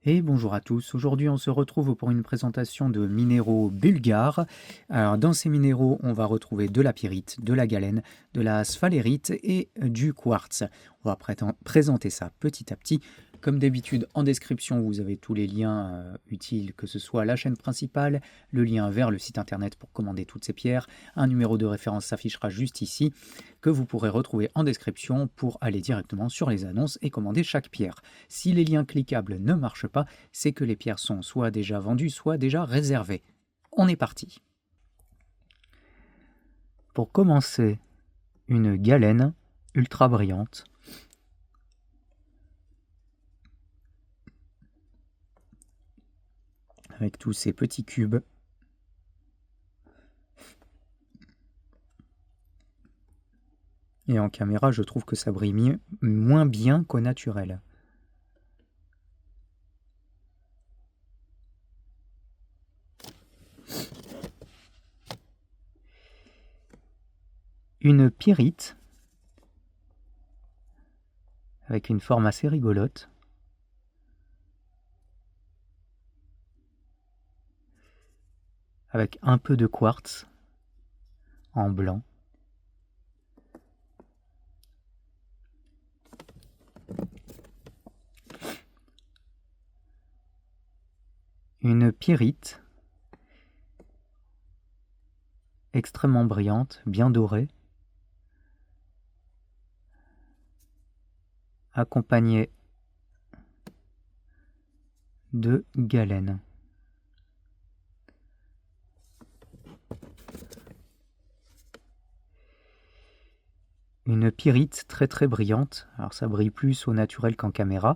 Et bonjour à tous, aujourd'hui on se retrouve pour une présentation de minéraux bulgares. Alors dans ces minéraux on va retrouver de la pyrite, de la galène, de la sphalérite et du quartz. On va présenter ça petit à petit. Comme d'habitude en description vous avez tous les liens utiles, que ce soit la chaîne principale, le lien vers le site internet pour commander toutes ces pierres, un numéro de référence s'affichera juste ici, que vous pourrez retrouver en description pour aller directement sur les annonces et commander chaque pierre. Si les liens cliquables ne marchent pas, c'est que les pierres sont soit déjà vendues, soit déjà réservées. On est parti. Pour commencer, une galène ultra brillante. Avec tous ces petits cubes. Et en caméra, je trouve que ça brille moins bien qu'au naturel. Une pyrite, avec une forme assez rigolote. Avec un peu de quartz en blanc. Une pyrite extrêmement brillante, bien dorée, accompagnée de galène. Une pyrite très très brillante, alors ça brille plus au naturel qu'en caméra,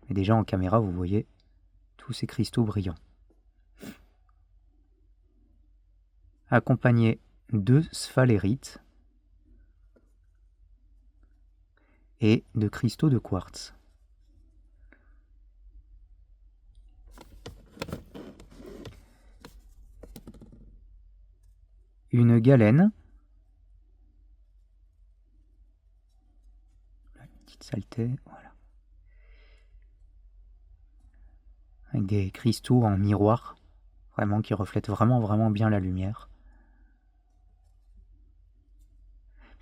mais déjà en caméra vous voyez tous ces cristaux brillants. Accompagné de sphalérite et de cristaux de quartz. Une galène, une petite saleté, voilà, avec des cristaux en miroir, vraiment qui reflètent vraiment bien la lumière.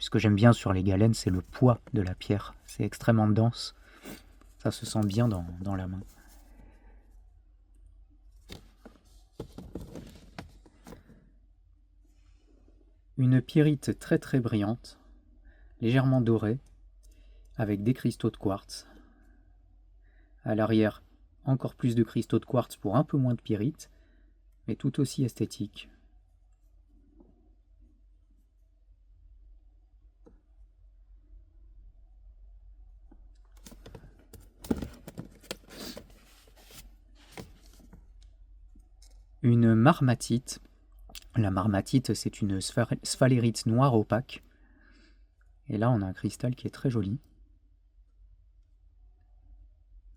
Ce que j'aime bien sur les galènes, c'est le poids de la pierre, c'est extrêmement dense, ça se sent bien dans la main. Une pyrite très très brillante, légèrement dorée, avec des cristaux de quartz. À l'arrière, encore plus de cristaux de quartz pour un peu moins de pyrite, mais tout aussi esthétique. Une marmatite. La marmatite, c'est une sphalérite noire opaque. Et là, on a un cristal qui est très joli.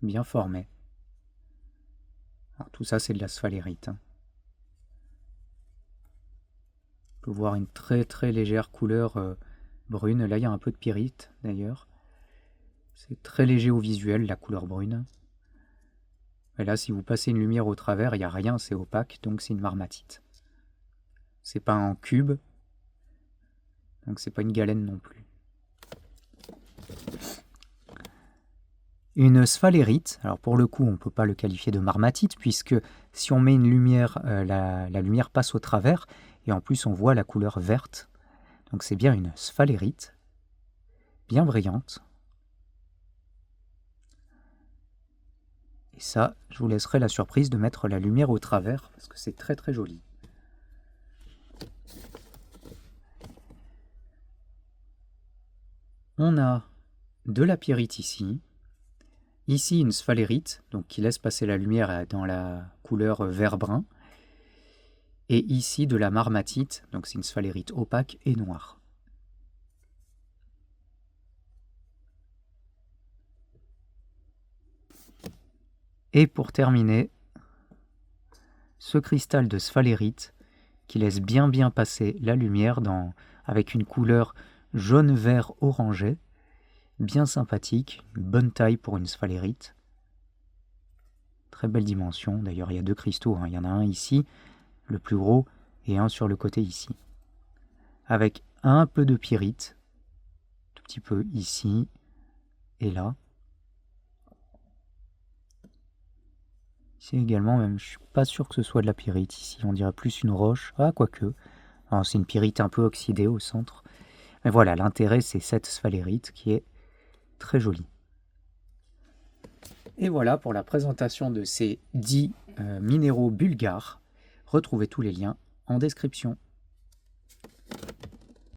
Bien formé. Alors, tout ça, c'est de la sphalérite. On peut voir une très très légère couleur brune. Là, il y a un peu de pyrite, d'ailleurs. C'est très léger au visuel, la couleur brune. Et là, si vous passez une lumière au travers, il n'y a rien, c'est opaque, donc c'est une marmatite. C'est pas un cube, donc c'est pas une galène non plus. Une sphalérite, alors pour le coup on ne peut pas le qualifier de marmatite puisque si on met une lumière, la lumière passe au travers et en plus on voit la couleur verte. Donc c'est bien une sphalérite, bien brillante. Et ça, je vous laisserai la surprise de mettre la lumière au travers parce que c'est très très joli. On a de la pyrite ici. Ici, une sphalérite, donc qui laisse passer la lumière dans la couleur vert-brun. Et ici, de la marmatite, donc c'est une sphalérite opaque et noire. Et pour terminer, ce cristal de sphalérite qui laisse bien passer la lumière avec une couleur jaune-vert orangé, bien sympathique, une bonne taille pour une sphalérite. Très belle dimension. D'ailleurs, il y a 2 cristaux, hein. Il y en a un ici, le plus gros, et un sur le côté ici. Avec un peu de pyrite, tout petit peu ici et là. Ici également, même, je suis pas sûr que ce soit de la pyrite. Ici, on dirait plus une roche. Ah, quoique. Alors, c'est une pyrite un peu oxydée au centre. Mais voilà, l'intérêt, c'est cette sphalérite qui est très jolie. Et voilà pour la présentation de ces 10 minéraux bulgares. Retrouvez tous les liens en description.